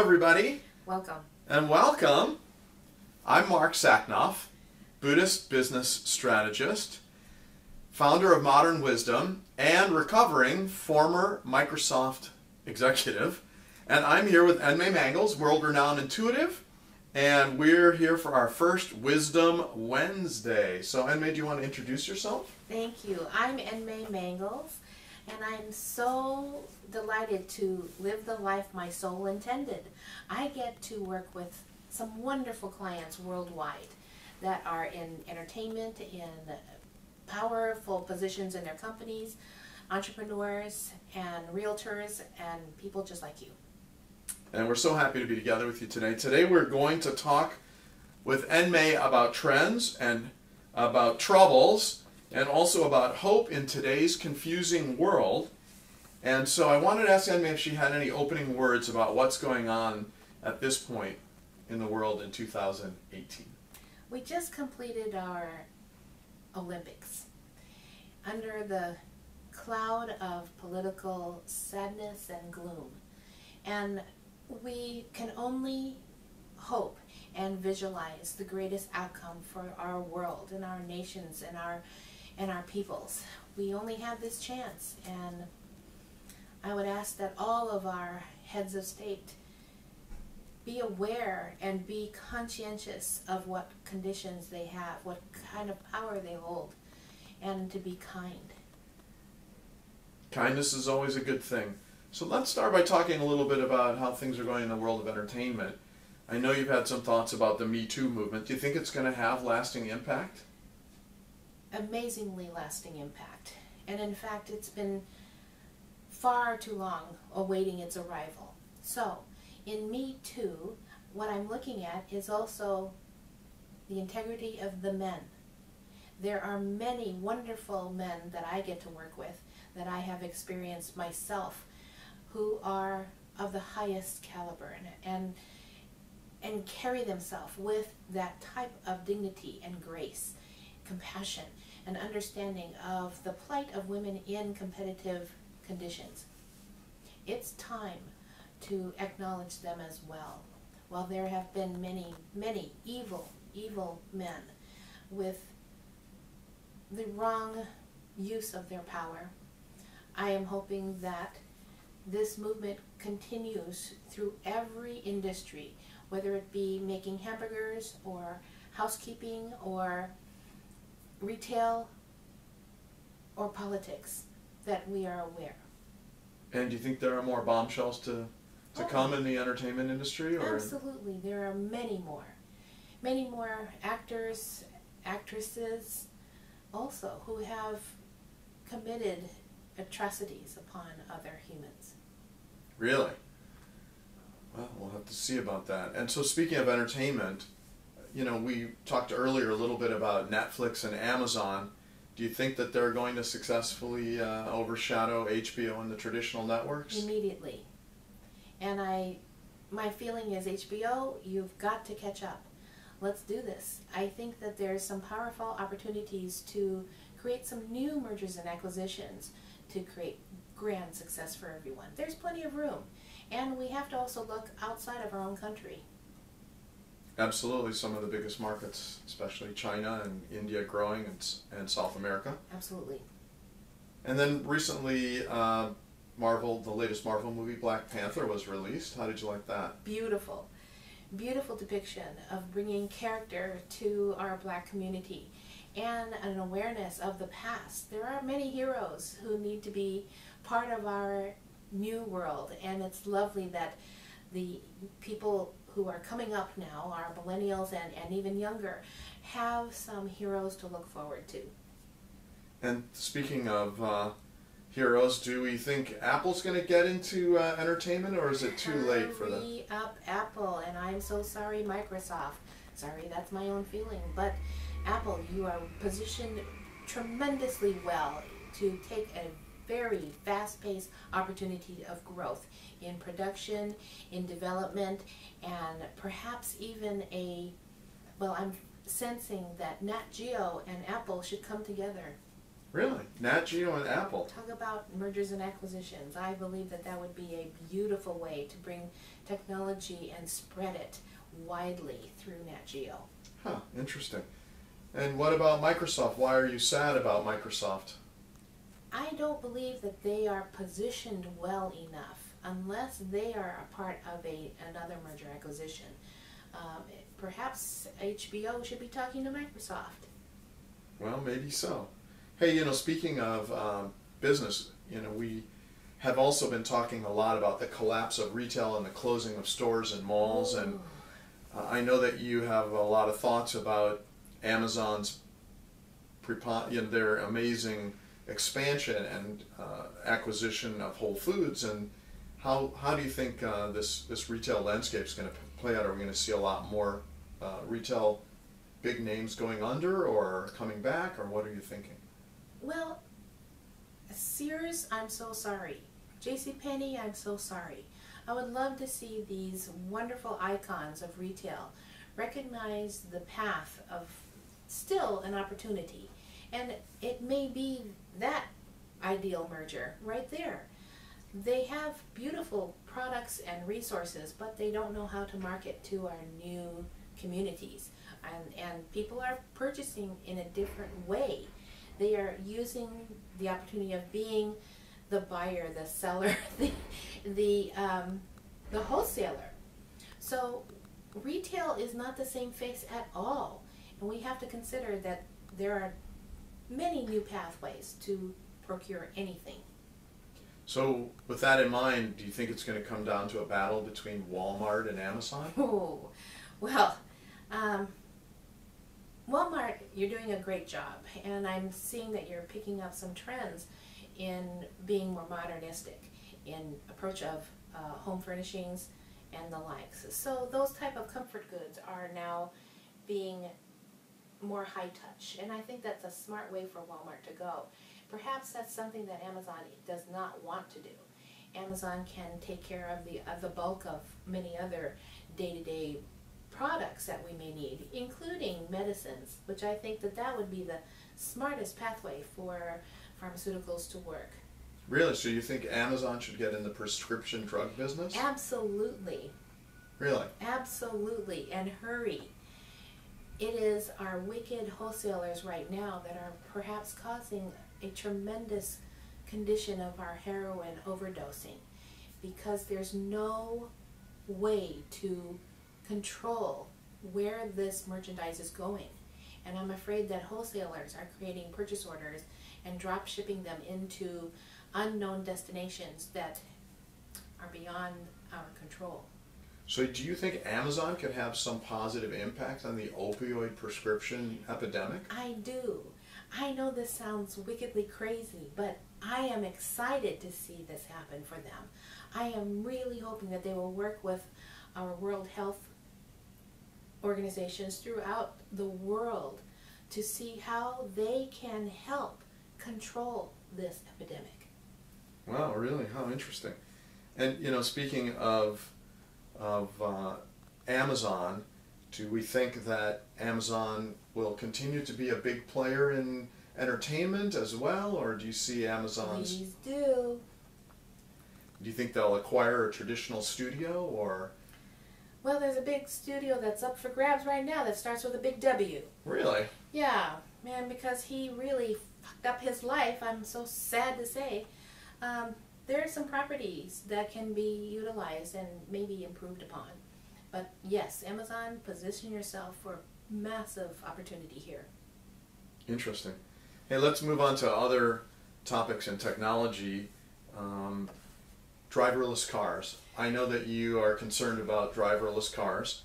everybody. Welcome. And welcome. I'm Marc Sachnoff, Buddhist business strategist, founder of Modern Wisdom, and recovering former Microsoft executive. And I'm here with Enmei Mangels, world-renowned intuitive, and we're here for our first Wisdom Wednesday. So Enmei, do you want to introduce yourself? Thank you. I'm Enmei Mangels, and I'm so delighted to live the life my soul intended. I get to work with some wonderful clients worldwide that are in entertainment, in powerful positions in their companies, entrepreneurs and realtors, and people just like you. And we're so happy to be together with you today. Today we're going to talk with Enmei about trends and about troubles and also about hope in today's confusing world. And so I wanted to ask Enmei if she had any opening words about what's going on at this point in the world in 2018. We just completed our Olympics. Under the cloud of political sadness and gloom. And we can only hope and visualize the greatest outcome for our world and our nations and our peoples. We only have this chance, and I would ask that all of our heads of state be aware and be conscientious of what conditions they have, what kind of power they hold, and to be kind. Kindness is always a good thing. So let's start by talking a little bit about how things are going in the world of entertainment. I know you've had some thoughts about the Me Too movement. Do you think it's going to have lasting impact? Amazingly lasting impact. And in fact, it's been far too long awaiting its arrival. So, in Me Too, what I'm looking at is also the integrity of the men. There are many wonderful men that I get to work with, that I have experienced myself, who are of the highest caliber and carry themselves with that type of dignity and grace, compassion, and understanding of the plight of women in competitive conditions. It's time to acknowledge them as well. While there have been many, many evil men with the wrong use of their power, I am hoping that this movement continues through every industry, whether it be making hamburgers or housekeeping or retail or politics, that we are aware. And do you think there are more bombshells to come in the entertainment industry? Or? Absolutely. There are many more. Many more actors, actresses also who have committed atrocities upon other humans. Really? Well, we'll have to see about that. And so speaking of entertainment, you know, we talked earlier a little bit about Netflix and Amazon. Do you think that they're going to successfully overshadow HBO and the traditional networks? Immediately. And my feeling is, HBO, you've got to catch up. Let's do this. I think that there's some powerful opportunities to create some new mergers and acquisitions to create grand success for everyone. There's plenty of room. And we have to also look outside of our own country. Absolutely. Some of the biggest markets, especially China and India growing, and South America. Absolutely. And then recently, Marvel, the latest Marvel movie, Black Panther, was released. How did you like that? Beautiful. Beautiful depiction of bringing character to our black community and an awareness of the past. There are many heroes who need to be part of our new world, and it's lovely that the people who are coming up now, our millennials and even younger, have some heroes to look forward to. And speaking of heroes, do we think Apple's going to get into entertainment, or is it too late for that? Hurry up, Apple, and I'm so sorry, Microsoft. Sorry, that's my own feeling, but Apple, you are positioned tremendously well to take a very fast-paced opportunity of growth in production, in development, and perhaps even I'm sensing that Nat Geo and Apple should come together. Really? Nat Geo and Apple. Talk about mergers and acquisitions. I believe that that would be a beautiful way to bring technology and spread it widely through Nat Geo. Huh, interesting. And what about Microsoft? Why are you sad about Microsoft? I don't believe that they are positioned well enough unless they are a part of another merger acquisition. Perhaps HBO should be talking to Microsoft. Well, maybe so. Hey, speaking of business, we have also been talking a lot about the collapse of retail and the closing of stores and malls. Ooh. And I know that you have a lot of thoughts about Amazon's their amazing expansion and acquisition of Whole Foods. And how do you think this retail landscape is going to play out? Are we going to see a lot more retail big names going under or coming back, or what are you thinking? Well, Sears, I'm so sorry. JCPenney, I'm so sorry. I would love to see these wonderful icons of retail recognize the path of still an opportunity. And it may be that ideal merger right there. They have beautiful products and resources, but they don't know how to market to our new communities. And people are purchasing in a different way. They are using the opportunity of being the buyer, the seller, the wholesaler. So retail is not the same face at all. And we have to consider that there are many new pathways to procure anything. So with that in mind, do you think it's going to come down to a battle between Walmart and Amazon? Oh, well, Walmart, you're doing a great job, and I'm seeing that you're picking up some trends in being more modernistic in approach of home furnishings and the likes. So those type of comfort goods are now being more high touch, and I think that's a smart way for Walmart to go. Perhaps that's something that Amazon does not want to do. Amazon can take care of the bulk of many other day-to-day products that we may need, including medicines, which I think that would be the smartest pathway for pharmaceuticals to work. Really? So you think Amazon should get in the prescription drug business? Absolutely. Really? Absolutely, and hurry. It is our wicked wholesalers right now that are perhaps causing a tremendous condition of our heroin overdosing, because there's no way to control where this merchandise is going. And I'm afraid that wholesalers are creating purchase orders and drop shipping them into unknown destinations that are beyond our control. So do you think Amazon could have some positive impact on the opioid prescription epidemic? I do. I know this sounds wickedly crazy, but I am excited to see this happen for them. I am really hoping that they will work with our World Health organizations throughout the world to see how they can help control this epidemic. Wow, really? How interesting. And speaking of Amazon, do we think that Amazon will continue to be a big player in entertainment as well, or do you see Amazon's... Please do. Do you think they'll acquire a traditional studio, or... Well, there's a big studio that's up for grabs right now that starts with a big W. Really? Yeah, man, because he really fucked up his life, I'm so sad to say. There are some properties that can be utilized and maybe improved upon. But yes, Amazon, position yourself for massive opportunity here. Interesting. Hey, let's move on to other topics in technology. Driverless cars. I know that you are concerned about driverless cars.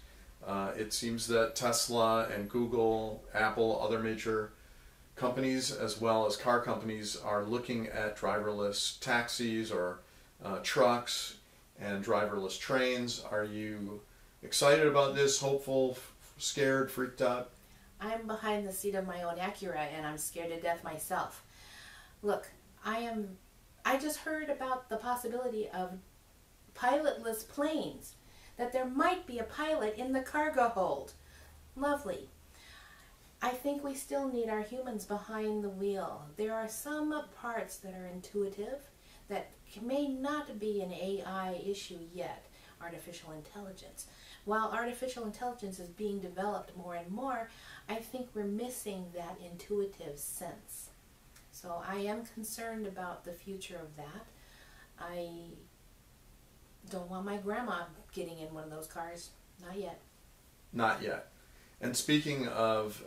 It seems that Tesla and Google, Apple, other major companies as well as car companies are looking at driverless taxis or trucks and driverless trains. Are you excited about this, hopeful, scared, freaked out? I'm behind the seat of my own Acura and I'm scared to death myself. Look, I just heard about the possibility of pilotless planes, that there might be a pilot in the cargo hold. Lovely. I think we still need our humans behind the wheel. There are some parts that are intuitive that may not be an AI issue yet, artificial intelligence. While artificial intelligence is being developed more and more, I think we're missing that intuitive sense. So I am concerned about the future of that. I don't want my grandma getting in one of those cars. Not yet. Not yet. And speaking of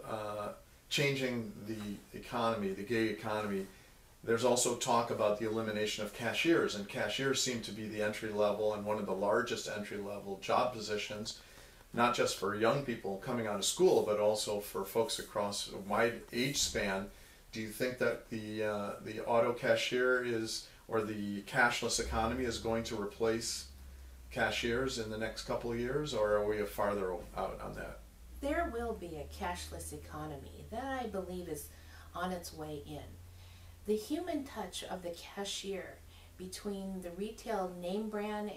changing the economy, the gig economy, there's also talk about the elimination of cashiers, and cashiers seem to be the entry level and one of the largest entry level job positions, not just for young people coming out of school, but also for folks across a wide age span. Do you think that the auto cashier is, or the cashless economy is going to replace cashiers in the next couple of years, or are we farther out on that? There will be a cashless economy. That, I believe, is on its way in. The human touch of the cashier between the retail name brand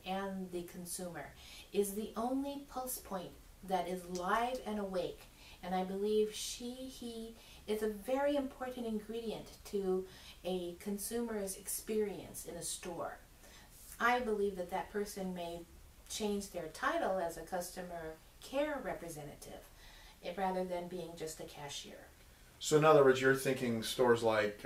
and the consumer is the only pulse point that is live and awake. And I believe he is a very important ingredient to a consumer's experience in a store. I believe that that person may change their title as a customer care representative rather than being just a cashier. So in other words, you're thinking stores like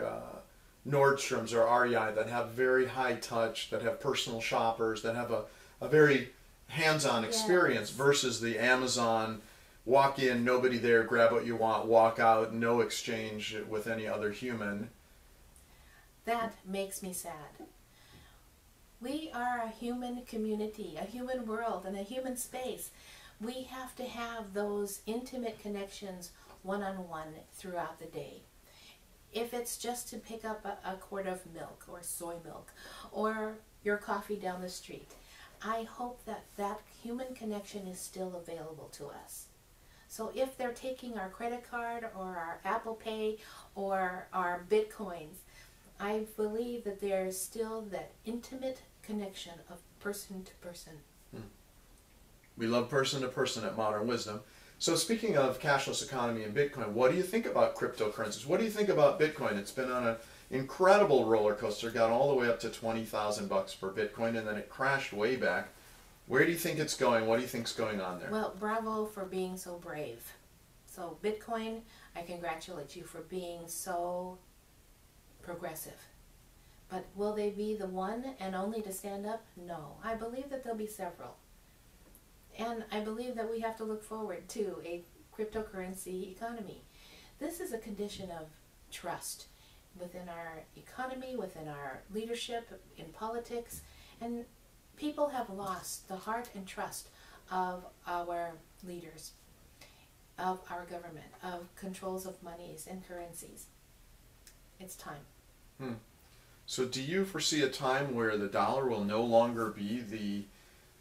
Nordstrom's or REI that have very high touch, that have personal shoppers, that have a very hands-on experience, versus the Amazon walk in, nobody there, grab what you want, walk out, no exchange with any other human. That makes me sad. We are a human community, a human world, and a human space. We have to have those intimate connections one-on-one throughout the day. If it's just to pick up a quart of milk or soy milk or your coffee down the street, I hope that that human connection is still available to us. So if they're taking our credit card or our Apple Pay or our Bitcoins, I believe that there's still that intimate connection of person to person. We love person to person at Modern Wisdom. So speaking of cashless economy and Bitcoin, what do you think about cryptocurrencies? What do you think about Bitcoin? It's been on an incredible roller coaster, got all the way up to $20,000 for Bitcoin, and then it crashed way back. Where do you think it's going? What do you think's going on there? Well, bravo for being so brave. So Bitcoin, I congratulate you for being so progressive. But will they be the one and only to stand up? No. I believe that there'll be several. And I believe that we have to look forward to a cryptocurrency economy. This is a condition of trust within our economy, within our leadership, in politics, and people have lost the heart and trust of our leaders, of our government, of controls of monies and currencies. It's time. So do you foresee a time where the dollar will no longer be the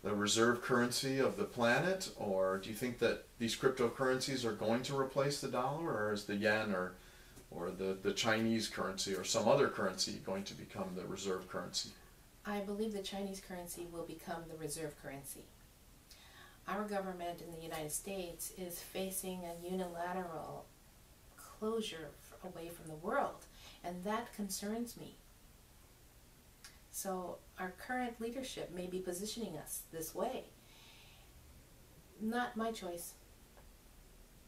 reserve currency of the planet, or do you think that these cryptocurrencies are going to replace the dollar, or is the yen or the Chinese currency or some other currency going to become the reserve currency? I believe the Chinese currency will become the reserve currency. Our government in the United States is facing a unilateral closure away from the world, and that concerns me. So our current leadership may be positioning us this way. Not my choice.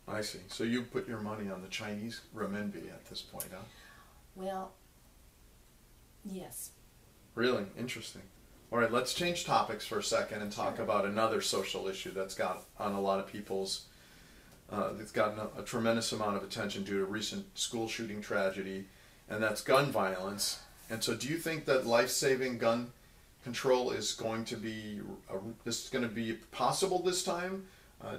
I see. So you put your money on the Chinese renminbi at this point, huh? Well, yes. Really? Interesting. All right, let's change topics for a second and talk about another social issue that's got on a lot of people's, that's gotten a tremendous amount of attention due to recent school shooting tragedy, and that's gun violence. And so do you think that life-saving gun control is going to be, possible this time?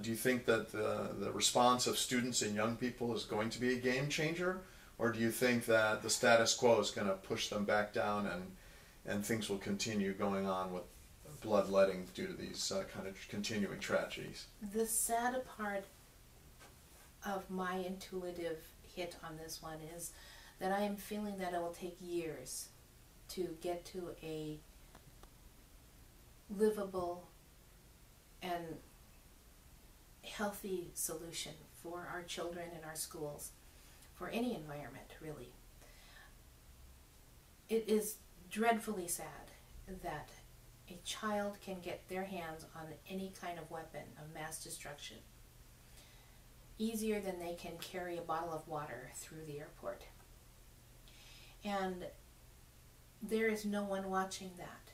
Do you think that the response of students and young people is going to be a game changer? Or do you think that the status quo is going to push them back down and things will continue going on with bloodletting due to these kind of continuing tragedies? The sad part of my intuitive hit on this one is that I am feeling that it will take years to get to a livable and healthy solution for our children and our schools, for any environment, really. It is dreadfully sad that a child can get their hands on any kind of weapon of mass destruction easier than they can carry a bottle of water through the airport. And there is no one watching that.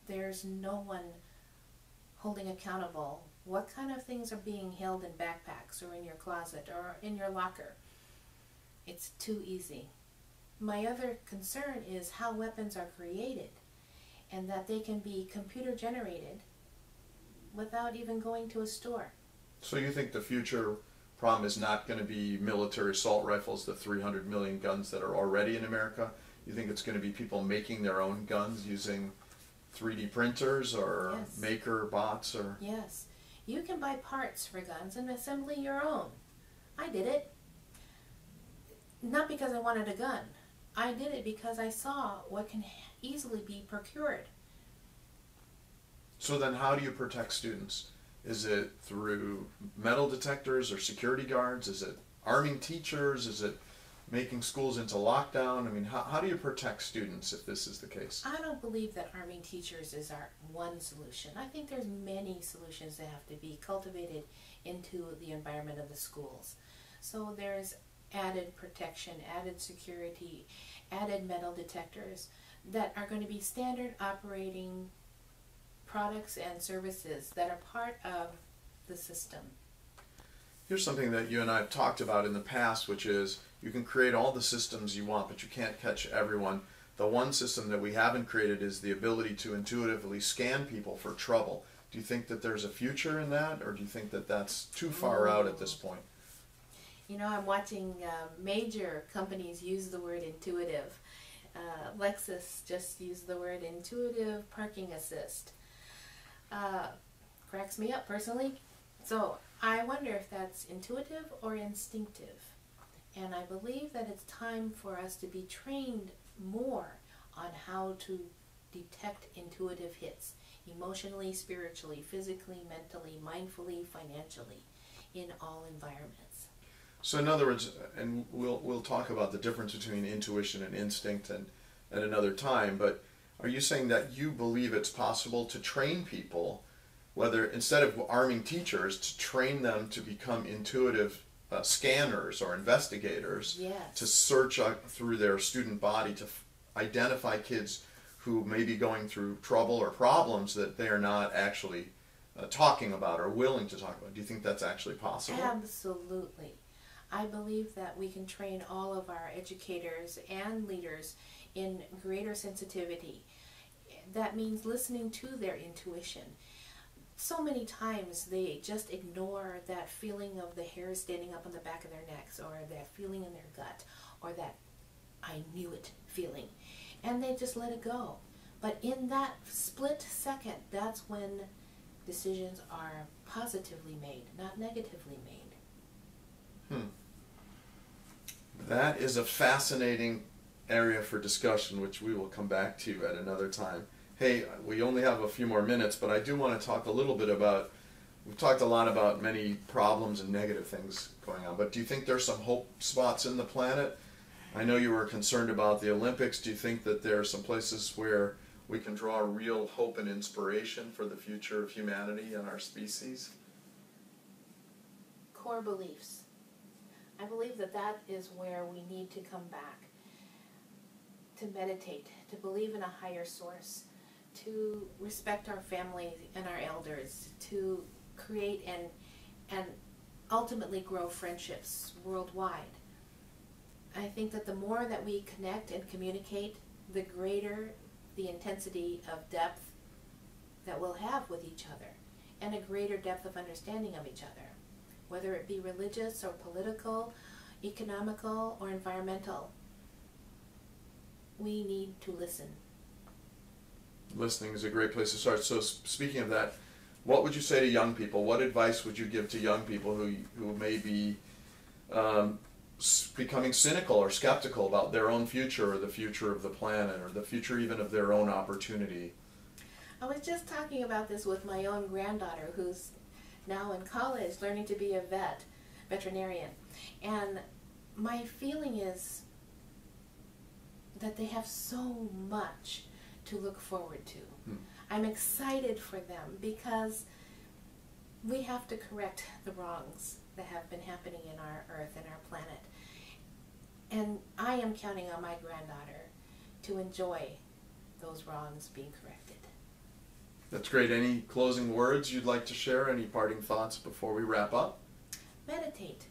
There's no one holding accountable what kind of things are being held in backpacks or in your closet or in your locker. It's too easy. My other concern is how weapons are created, and that they can be computer generated without even going to a store. So you think the future problem is not going to be military assault rifles, the 300 million guns that are already in America? You think it's going to be people making their own guns using 3D printers or Yes. maker bots? Or Yes. You can buy parts for guns and assemble your own. I did it. Not because I wanted a gun. I did it because I saw what can easily be procured. So then how do you protect students? Is it through metal detectors or security guards? Is it arming teachers? Is it making schools into lockdown? I mean, how do you protect students if this is the case? I don't believe that arming teachers is our one solution. I think there's many solutions that have to be cultivated into the environment of the schools. So there's added protection, added security, added metal detectors that are going to be standard operating products and services that are part of the system. Here's something that you and I have talked about in the past, which is you can create all the systems you want, but you can't catch everyone. The one system that we haven't created is the ability to intuitively scan people for trouble. Do you think that there's a future in that, or do you think that that's too far out at this point? You know, I'm watching major companies use the word intuitive. Lexus just used the word intuitive parking assist. Cracks me up personally. So I wonder if that's intuitive or instinctive. And I believe that it's time for us to be trained more on how to detect intuitive hits, emotionally, spiritually, physically, mentally, mindfully, financially, in all environments. So in other words, and we'll talk about the difference between intuition and instinct and at another time, but are you saying that you believe it's possible to train people, whether instead of arming teachers, to train them to become intuitive scanners or investigators, Yes. to search through their student body to identify kids who may be going through trouble or problems that they are not actually talking about or willing to talk about? Do you think that's actually possible? Absolutely. I believe that we can train all of our educators and leaders in greater sensitivity. That means listening to their intuition. So many times they just ignore that feeling of the hair standing up on the back of their necks, or that feeling in their gut, or that I knew it feeling, and they just let it go. But in that split second, that's when decisions are positively made, not negatively made. That is a fascinating area for discussion, which we will come back to at another time. Hey, we only have a few more minutes, but I do want to talk a little bit about, we've talked a lot about many problems and negative things going on, but do you think there's some hope spots in the planet? I know you were concerned about the Olympics. Do you think that there are some places where we can draw real hope and inspiration for the future of humanity and our species? Core beliefs. I believe that that is where we need to come back, to meditate, to believe in a higher source, to respect our family and our elders, to create and ultimately grow friendships worldwide. I think that the more that we connect and communicate, the greater the intensity of depth that we'll have with each other, and a greater depth of understanding of each other, whether it be religious or political, economical or environmental. We need to listen. Listening is a great place to start. So speaking of that, what would you say to young people? What advice would you give to young people who may be becoming cynical or skeptical about their own future, or the future of the planet, or the future even of their own opportunity? I was just talking about this with my own granddaughter, who's now in college learning to be a vet. veterinarian. And my feeling is that they have so much to look forward to. I'm excited for them because we have to correct the wrongs that have been happening in our earth and our planet. And I am counting on my granddaughter to enjoy those wrongs being corrected. That's great. Any closing words you'd like to share? Any parting thoughts before we wrap up? Meditate.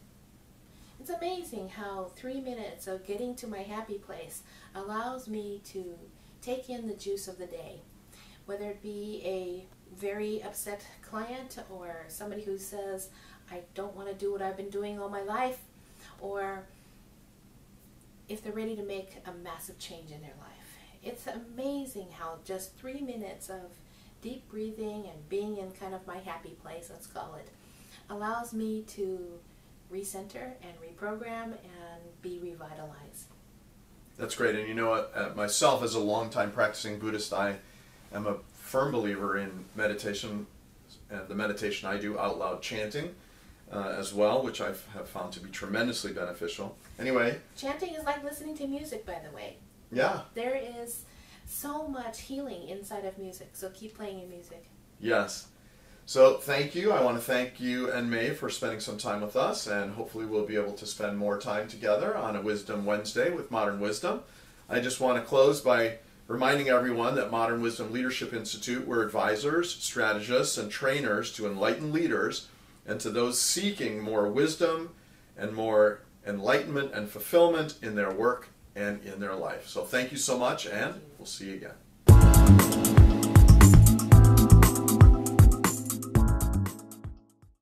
It's amazing how 3 minutes of getting to my happy place allows me to take in the juice of the day. Whether it be a very upset client or somebody who says, I don't want to do what I've been doing all my life, or if they're ready to make a massive change in their life. It's amazing how just 3 minutes of deep breathing and being in kind of my happy place, let's call it, allows me to recenter and reprogram and be revitalized. That's great. And you know what, myself as a longtime practicing Buddhist, I am a firm believer in meditation, and the meditation I do, out loud chanting as well, which I have found to be tremendously beneficial. Anyway. Chanting is like listening to music, by the way. Yeah. There is so much healing inside of music, so keep playing your music. Yes. So thank you. I want to thank you and May for spending some time with us, and hopefully we'll be able to spend more time together on a Wisdom Wednesday with Modern Wisdom. I just want to close by reminding everyone that Modern Wisdom Leadership Institute, we're advisors, strategists, and trainers to enlighten leaders and to those seeking more wisdom and more enlightenment and fulfillment in their work and in their life. So thank you so much, and we'll see you again.